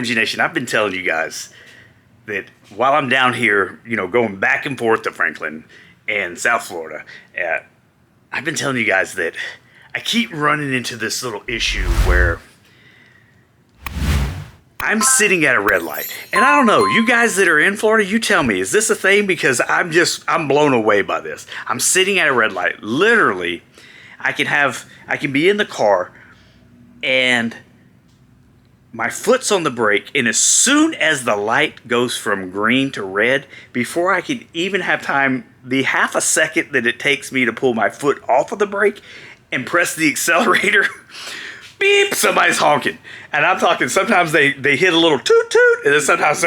OMG Nation, I've been telling you guys that while I'm down here, you know, going back and forth to Franklin and South Florida, I've been telling you guys that I keep running into this little issue where I'm sitting at a red light. And I don't know, you guys that are in Florida, you tell me, is this a thing? Because I'm blown away by this. I'm sitting at a red light. Literally, I can be in the car and my foot's on the brake, and as soon as the light goes from green to red, before I can even have time, the half a second that it takes me to pull my foot off of the brake and press the accelerator, beep, somebody's honking. And I'm talking, sometimes they hit a little toot toot, and then sometimes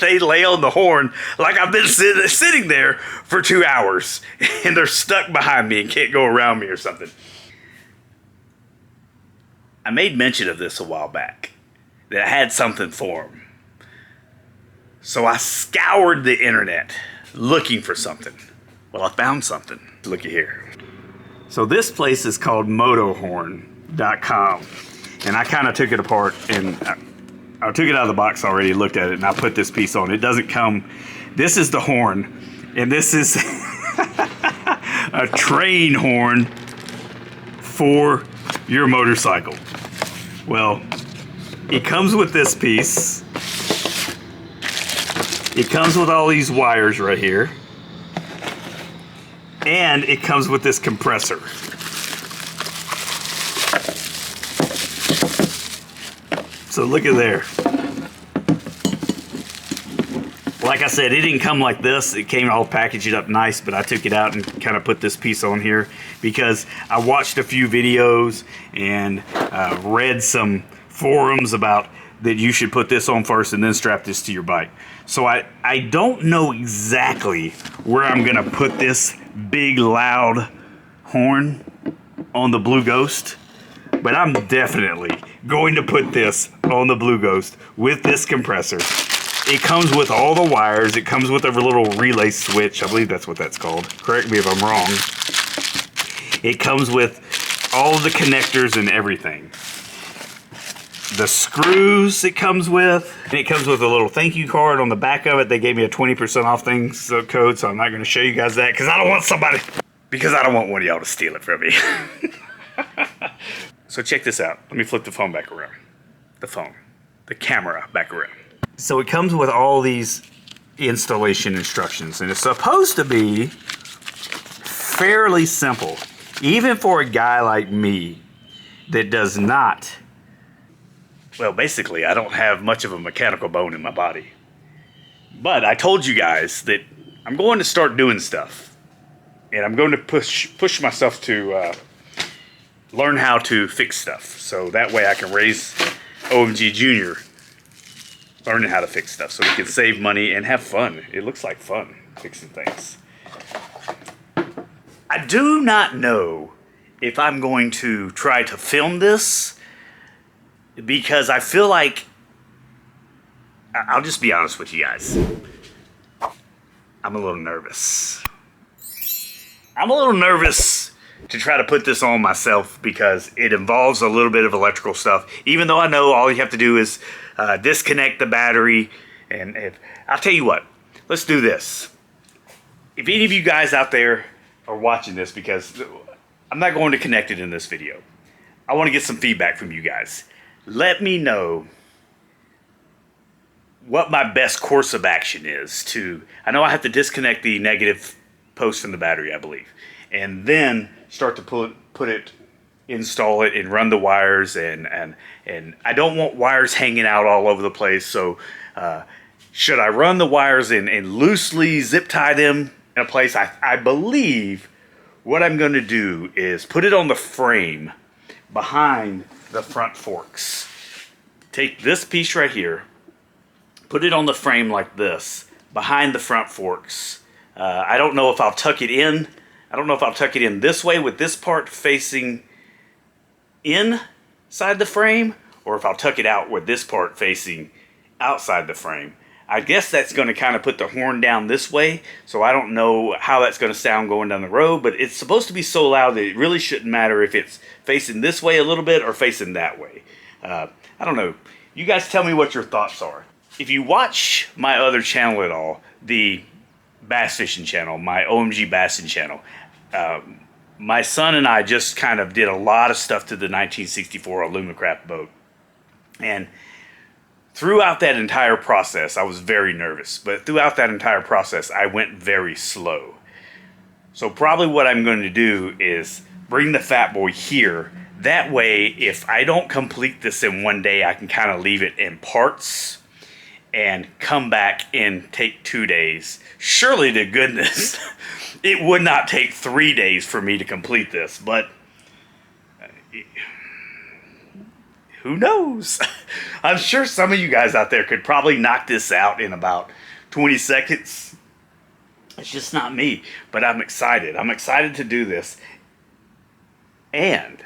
they lay on the horn like I've been sitting there for 2 hours, and they're stuck behind me and can't go around me or something. I made mention of this a while back, that I had something for them. So I scoured the internet looking for something. Well, I found something. Looky here. So this place is called MOTOhorn.com. And I kind of took it apart, and I took it out of the box already, looked at it, and I put this piece on. It doesn't come, this is the horn, and this is a train horn for your motorcycle. Well, it comes with this piece. It comes with all these wires right here. And it comes with this compressor. So look at there. Like I said, it didn't come like this. It came all packaged up nice, but I took it out and kind of put this piece on here because I watched a few videos and read some forums about that you should put this on first and then strap this to your bike. So I don't know exactly where I'm gonna put this big loud horn on the Blue Ghost, but I'm definitely going to put this on the Blue Ghost with this compressor. It comes with all the wires. It comes with a little relay switch. I believe that's what that's called. Correct me if I'm wrong. It comes with all the connectors and everything. The screws it comes with. And it comes with a little thank you card on the back of it. They gave me a 20% off code, so I'm not going to show you guys that because I don't want one of y'all to steal it from me. So check this out. Let me flip the phone back around. The camera back around. So it comes with all these installation instructions, and it's supposed to be fairly simple, even for a guy like me that does not, well, basically I don't have much of a mechanical bone in my body. But I told you guys that I'm going to start doing stuff, and I'm going to push myself to learn how to fix stuff, so that way I can raise OMG Jr. learning how to fix stuff so we can save money and have fun. It looks like fun fixing things. I do not know if I'm going to try to film this because I feel like, I'll just be honest with you guys, I'm a little nervous. I'm a little nervous to try to put this on myself because it involves a little bit of electrical stuff, even though I know all you have to do is disconnect the battery. And I'll tell you what, let's do this. If any of you guys out there are watching this, because I'm not going to connect it in this video, I want to get some feedback from you guys. Let me know what my best course of action is to, I know I have to disconnect the negative post from the battery, I believe, and then start to install it and run the wires, and I don't want wires hanging out all over the place. So should I run the wires and loosely zip tie them in a place? I believe what I'm going to do is put it on the frame behind the front forks. Take this piece right here, put it on the frame like this behind the front forks. I don't know if I'll tuck it in. I don't know if I'll tuck it in this way with this part facing inside the frame, or if I'll tuck it out with this part facing outside the frame. I guess that's going to kind of put the horn down this way, so I don't know how that's going to sound going down the road, but it's supposed to be so loud that it really shouldn't matter if it's facing this way a little bit or facing that way. I don't know. You guys tell me what your thoughts are. If you watch my other channel at all, the bass fishing channel, my OMG BASSIN channel, my son and I just kind of did a lot of stuff to the 1964 Alumacraft boat. And throughout that entire process, I was very nervous. But throughout that entire process, I went very slow. So probably what I'm going to do is bring the Fat Boy here. That way, if I don't complete this in one day, I can kind of leave it in parts and come back and take 2 days. Surely to goodness, it would not take 3 days for me to complete this, but who knows? I'm sure some of you guys out there could probably knock this out in about 20 seconds. It's just not me, but I'm excited. I'm excited to do this. And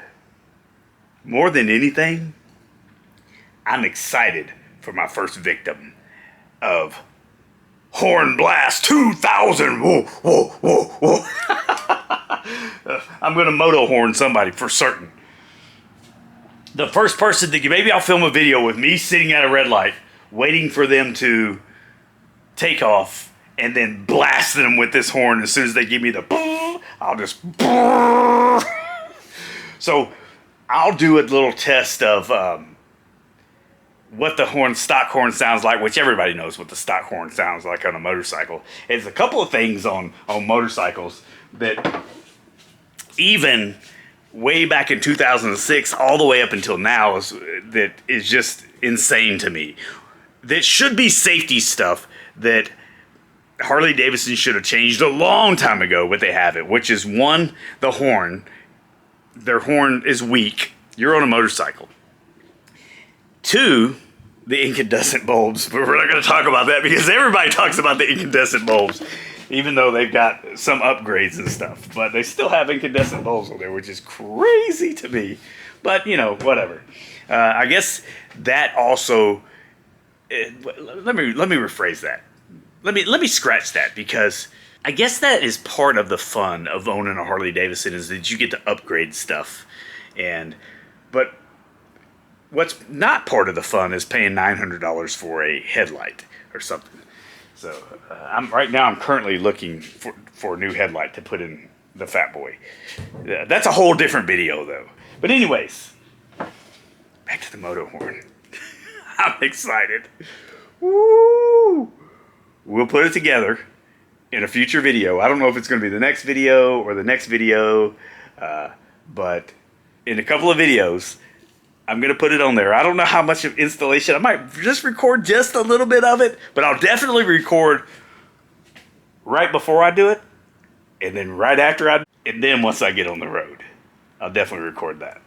more than anything, I'm excited for my first victim of Horn Blast 2000. Whoa, whoa, whoa, whoa. I'm going to moto horn somebody for certain. The first person to, maybe I'll film a video with me sitting at a red light, waiting for them to take off, and then blasting them with this horn. As soon as they give me the, I'll just. So I'll do a little test of what the stock horn sounds like, which everybody knows what the stock horn sounds like on a motorcycle. There's a couple of things on motorcycles that even way back in 2006 all the way up until now that is just insane to me. That should be safety stuff that Harley Davidson should have changed a long time ago, but they haven't, which is one, the horn. Their horn is weak. You're on a motorcycle. Two, the incandescent bulbs. But we're not going to talk about that because everybody talks about the incandescent bulbs, even though they've got some upgrades and stuff. But they still have incandescent bulbs on there, which is crazy to me. But, you know, whatever. I guess that also... let me rephrase that. Let me scratch that, because I guess that is part of the fun of owning a Harley Davidson, is that you get to upgrade stuff. But what's not part of the fun is paying $900 for a headlight or something. So right now I'm currently looking for a new headlight to put in the Fat Boy. That's a whole different video though. But anyways, back to the moto horn. I'm excited. Woo! We'll put it together in a future video. I don't know if it's going to be the next video or the next video, but in a couple of videos, I'm going to put it on there. I don't know how much of installation. I might just record just a little bit of it, but I'll definitely record right before I do it, and then right after and then once I get on the road, I'll definitely record that.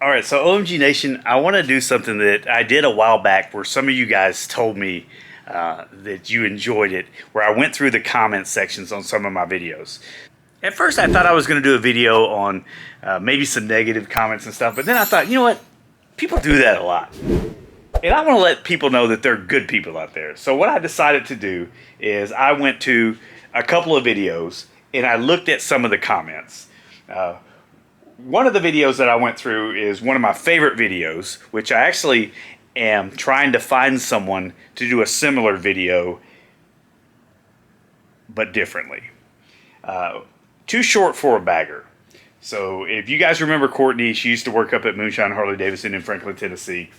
All right, so OMG Nation, I want to do something that I did a while back where some of you guys told me that you enjoyed it, where I went through the comment sections on some of my videos. At first I thought I was going to do a video on maybe some negative comments and stuff, but then I thought, you know what, people do that a lot. And I want to let people know that there are good people out there. So what I decided to do is I went to a couple of videos and I looked at some of the comments. One of the videos that I went through is one of my favorite videos, which I actually am trying to find someone to do a similar video, but differently. Too short for a bagger. So if you guys remember Courtney, she used to work up at Moonshine Harley Davidson in Franklin, Tennessee.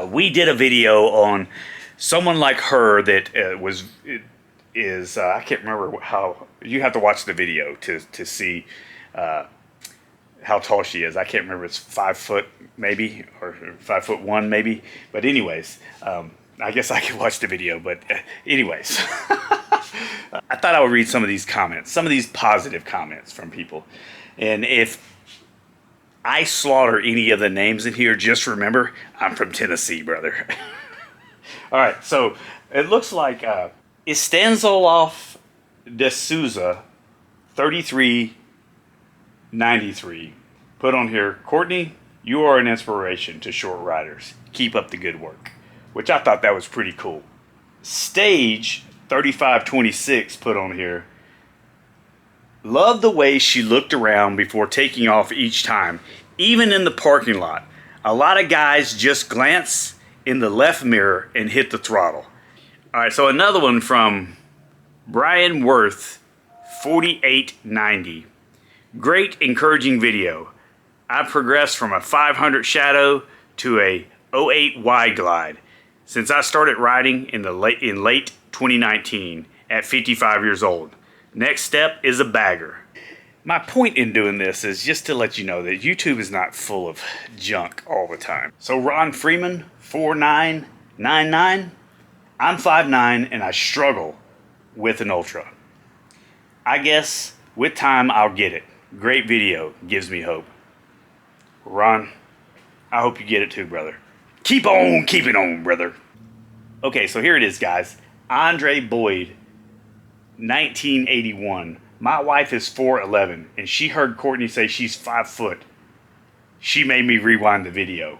We did a video on someone like her that is I can't remember how, you have to watch the video to see how tall she is. I can't remember, it's 5 foot maybe, or 5'1" maybe. But anyways, I guess I could watch the video, but anyways. I thought I would read some of these comments, some of these positive comments from people. And if I slaughter any of the names in here, just remember, I'm from Tennessee, brother. All right, so it looks like Stanislav de Souza, 3393, put on here, Courtney, you are an inspiration to short riders. Keep up the good work. Which I thought that was pretty cool. Stage 3526 put on here, love the way she looked around before taking off each time, even in the parking lot. A lot of guys just glance in the left mirror and hit the throttle. All right, so another one from Brian Worth, 4890. Great, encouraging video. I progressed from a 500 Shadow to a '08 Wide Glide since I started riding in late 2019 at 55 years old. Next step is a bagger. My point in doing this is just to let you know that YouTube is not full of junk all the time. So Ron Freeman, 4999, I'm 5'9" and I struggle with an Ultra. I guess with time I'll get it. Great video, gives me hope. Ron, I hope you get it too, brother. Keep on keeping on, brother. Okay, so here it is, guys. Andre Boyd, 1981. My wife is 4'11", and she heard Courtney say she's 5 foot. She made me rewind the video.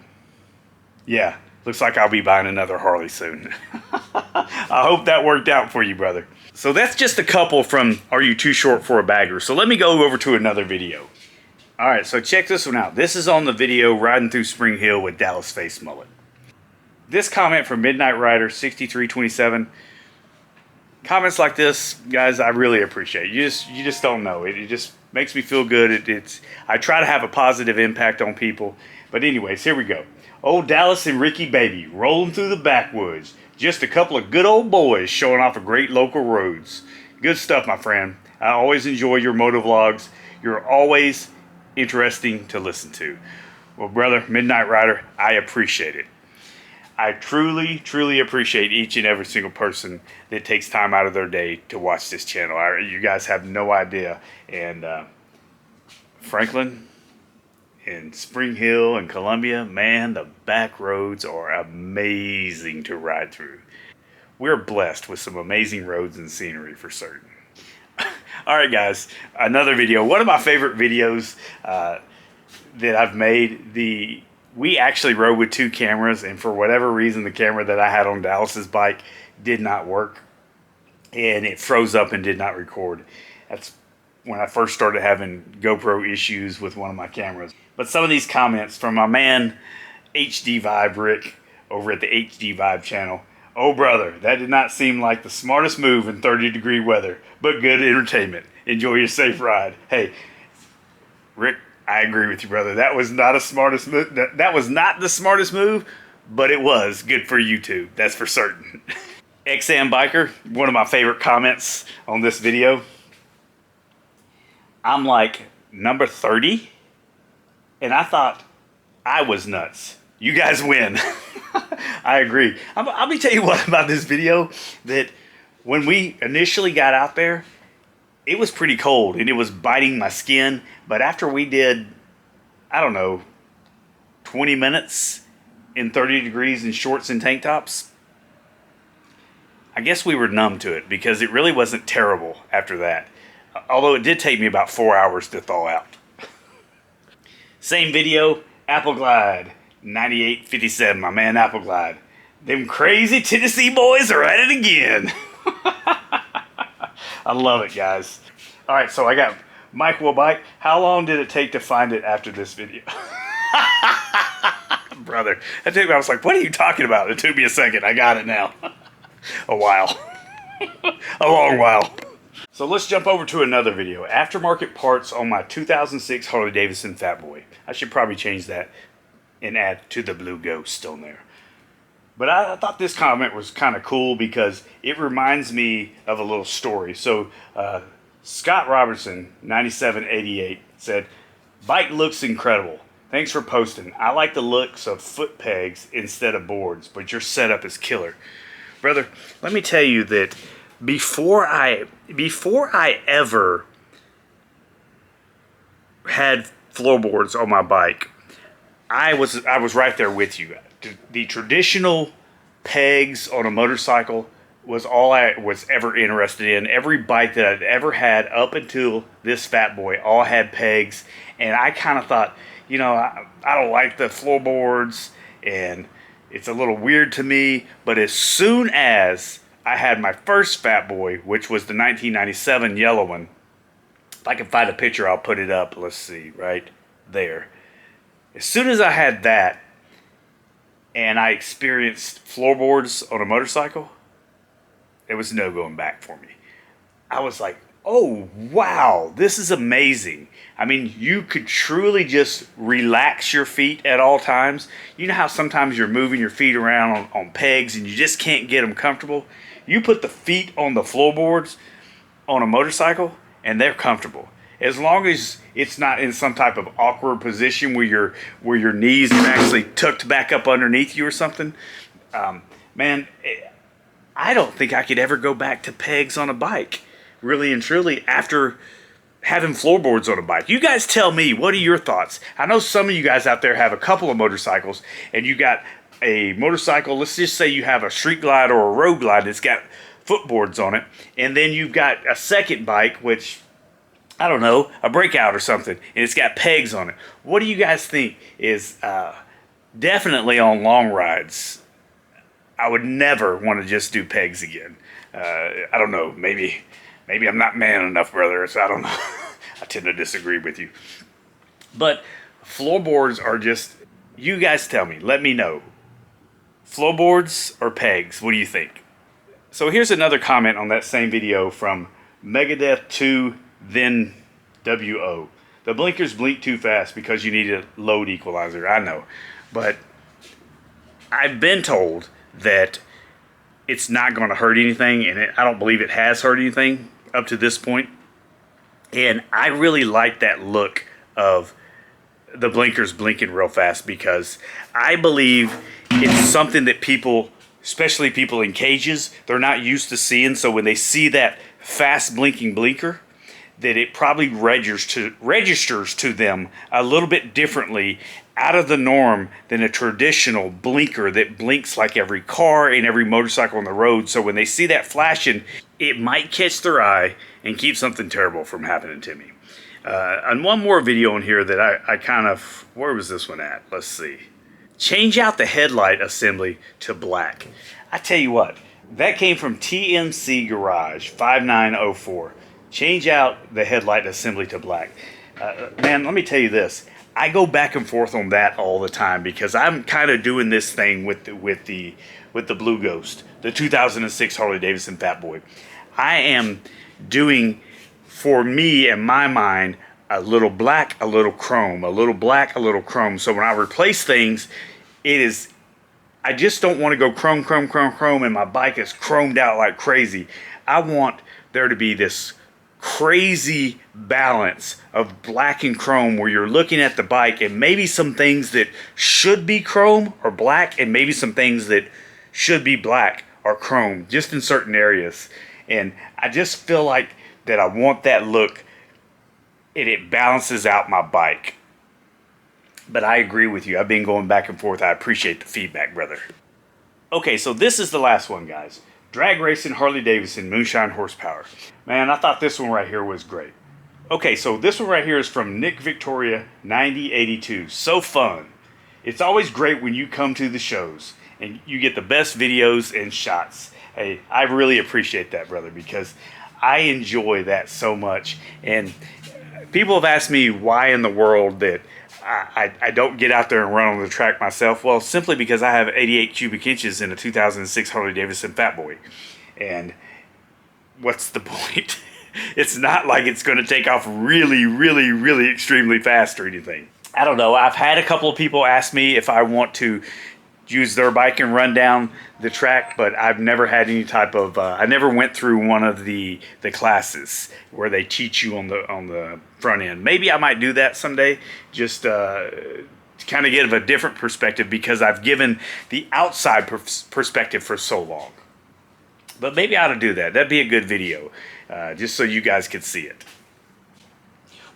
Yeah, looks like I'll be buying another Harley soon. I hope that worked out for you, brother. So that's just a couple from Are You Too Short for a Bagger? So let me go over to another video. All right, so check this one out. This is on the video Riding Through Spring Hill with Dallas Face Mullet. This comment from Midnight Rider 6327. Comments like this, guys, I really appreciate. You just don't know. It just makes me feel good. I try to have a positive impact on people. But anyways, here we go. Old Dallas and Ricky Baby rolling through the backwoods. Just a couple of good old boys showing off of great local roads. Good stuff, my friend. I always enjoy your moto vlogs. You're always interesting to listen to. Well, brother, Midnight Rider, I appreciate it. I truly, truly appreciate each and every single person that takes time out of their day to watch this channel. You guys have no idea. And Franklin and Spring Hill and Columbia, man, the back roads are amazing to ride through. We're blessed with some amazing roads and scenery for certain. All right, guys, another video. One of my favorite videos that I've made, we actually rode with 2 cameras, and for whatever reason, the camera that I had on Dallas's bike did not work, and it froze up and did not record. That's when I first started having GoPro issues with one of my cameras. But some of these comments from my man HD Vibe Rick over at the HD Vibe channel. Oh brother, that did not seem like the smartest move in 30-degree weather, but good entertainment. Enjoy your safe ride. Hey, Rick, I agree with you, brother. That was not the smartest move. That was not the smartest move, but it was good for YouTube. That's for certain. XM Biker, one of my favorite comments on this video. I'm like number 30, and I thought I was nuts. You guys win. I agree. I'll be tell you what about this video, that when we initially got out there, it was pretty cold and it was biting my skin. But after we did, I don't know, 20 minutes in 30 degrees in shorts and tank tops, I guess we were numb to it because it really wasn't terrible after that. Although it did take me about 4 hours to thaw out. Same video, Apple Glide, 9857, my man Apple Glide. Them crazy Tennessee boys are at it again. I love it, guys. All right, so I got Mike will bike. How long did it take to find it after this video? Brother, I was like, what are you talking about? It took me a second. I got it now. A while. A long while. So let's jump over to another video. Aftermarket parts on my 2006 Harley Davidson Fat Boy. I should probably change that and add to the Blue Ghost on there. But I thought this comment was kind of cool because it reminds me of a little story. So Scott Robertson, 9788, said, "Bike looks incredible. Thanks for posting. I like the looks of foot pegs instead of boards, but your setup is killer." Brother, let me tell you that before I ever had floorboards on my bike, I was right there with you. The traditional pegs on a motorcycle was all I was ever interested in. Every bike that I'd ever had up until this Fat Boy all had pegs, and I kind of thought, you know, I don't like the floorboards, and it's a little weird to me. But as soon as I had my first Fat Boy, which was the 1997 yellow one, if I can find a picture, I'll put it up. Let's see, right there. As soon as I had that, and I experienced floorboards on a motorcycle, there was no going back for me. I was like, oh, wow, this is amazing. I mean, you could truly just relax your feet at all times. You know how sometimes you're moving your feet around on pegs and you just can't get them comfortable? You put the feet on the floorboards on a motorcycle and they're comfortable. As long as it's not in some type of awkward position where your knees are actually tucked back up underneath you or something. Man, I don't think I could ever go back to pegs on a bike, really and truly, after having floorboards on a bike. You guys tell me, what are your thoughts? I know some of you guys out there have a couple of motorcycles, and you got a motorcycle, let's just say you have a street glide or a road glide that's got footboards on it, and then you've got a second bike, which, I don't know, a breakout or something, and it's got pegs on it. What do you guys think is definitely on long rides? I would never want to just do pegs again. I don't know, maybe I'm not man enough, brother, so I don't know. I tend to disagree with you. But floorboards are just, you guys tell me, let me know. Floorboards or pegs, what do you think? So here's another comment on that same video from Megadeth 2 then WO. The blinkers blink too fast because you need a load equalizer. I know. But I've been told that it's not going to hurt anything, and I don't believe it has hurt anything up to this point. And I really like that look of the blinkers blinking real fast, because I believe it's something that people, especially people in cages, they're not used to seeing. So when they see that fast blinking blinker, that it probably registers to them a little bit differently, out of the norm, than a traditional blinker that blinks like every car and every motorcycle on the road. So when they see that flashing, it might catch their eye and keep something terrible from happening to me. And one more video in here that I kind of, where was this one at? Let's see. Change out the headlight assembly to black. I tell you what, that came from TMC Garage 5904. Change out the headlight assembly to black. Man, let me tell you this. I go back and forth on that all the time, because I'm kind of doing this thing with the Blue Ghost, the 2006 Harley Davidson Fat Boy. I am doing, for me in my mind, a little black, a little chrome, a little black, a little chrome. So when I replace things, I just don't want to go chrome, chrome, chrome, chrome, and my bike is chromed out like crazy. I want there to be this crazy balance of black and chrome, where you're looking at the bike and maybe some things that should be chrome or black, and maybe some things that should be black or chrome, just in certain areas. And I just feel like that I want that look, and it balances out my bike. But I agree with you. I've been going back and forth. I appreciate the feedback, brother. Okay, so this is the last one, guys. Drag Racing Harley Davidson Moonshine Horsepower. Man, I thought this one right here was great. Okay, so this one right here is from Nick Victoria 9082. So fun. It's always great when you come to the shows and you get the best videos and shots. Hey, I really appreciate that, brother, because I enjoy that so much. And people have asked me why in the world that I don't get out there and run on the track myself. Well, simply because I have 88 cubic inches in a 2006 Harley Davidson Fat Boy. And what's the point? It's not like it's going to take off really, really, really extremely fast or anything. I don't know. I've had a couple of people ask me if I want to use their bike and run down the track, but I've never had any type of, I never went through one of the classes where they teach you on the front end. Maybe I might do that someday, just to kind of get a different perspective, because I've given the outside perspective for so long. But maybe I ought to do that. That'd be a good video, just so you guys could see it.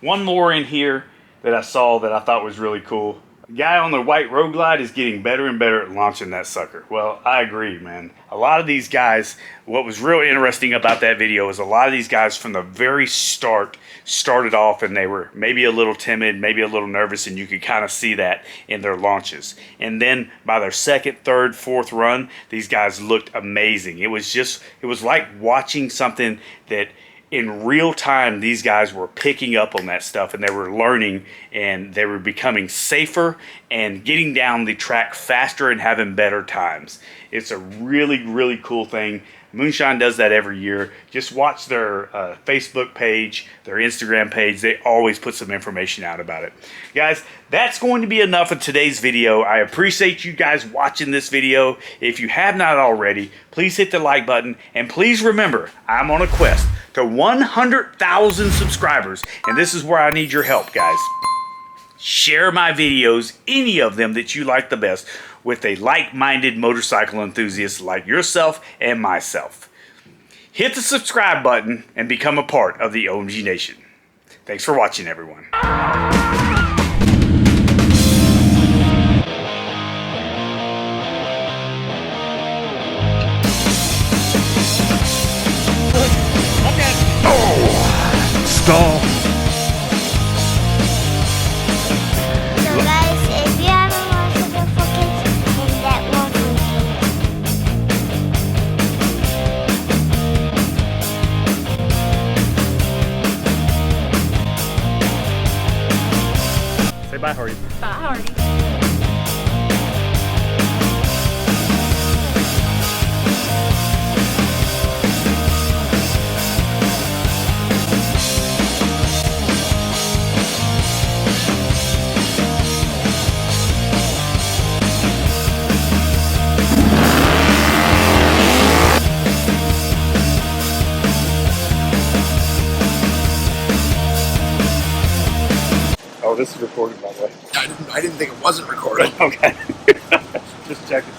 One more in here that I saw that I thought was really cool. The guy on the white road glide is getting better and better at launching that sucker. Well, I agree, man. A lot of these guys, what was real interesting about that video is a lot of these guys from the very start started off and they were maybe a little timid, maybe a little nervous, and you could kind of see that in their launches. And then by their second, third, fourth run, these guys looked amazing. It was like watching something that in real time, these guys were picking up on that stuff, and they were learning, and they were becoming safer and getting down the track faster and having better times. It's a really, really cool thing. Moonshine does that every year. Just watch their Facebook page, their Instagram page. They always put some information out about it. Guys, that's going to be enough of today's video. I appreciate you guys watching this video. If you have not already, please hit the like button. And please remember, I'm on a quest to 100,000 subscribers. And this is where I need your help, guys. Share my videos, any of them that you like the best, with a like-minded motorcycle enthusiast like yourself and myself. Hit the subscribe button and become a part of the OMG Nation. Thanks for watching, everyone. Oh! Stall. So guys, if you haven't watched the footage, hit that one for Say bye, Harley. Bye, Harley. Oh, this is recorded, by the way. I didn't think it wasn't recorded. Okay. Just checking.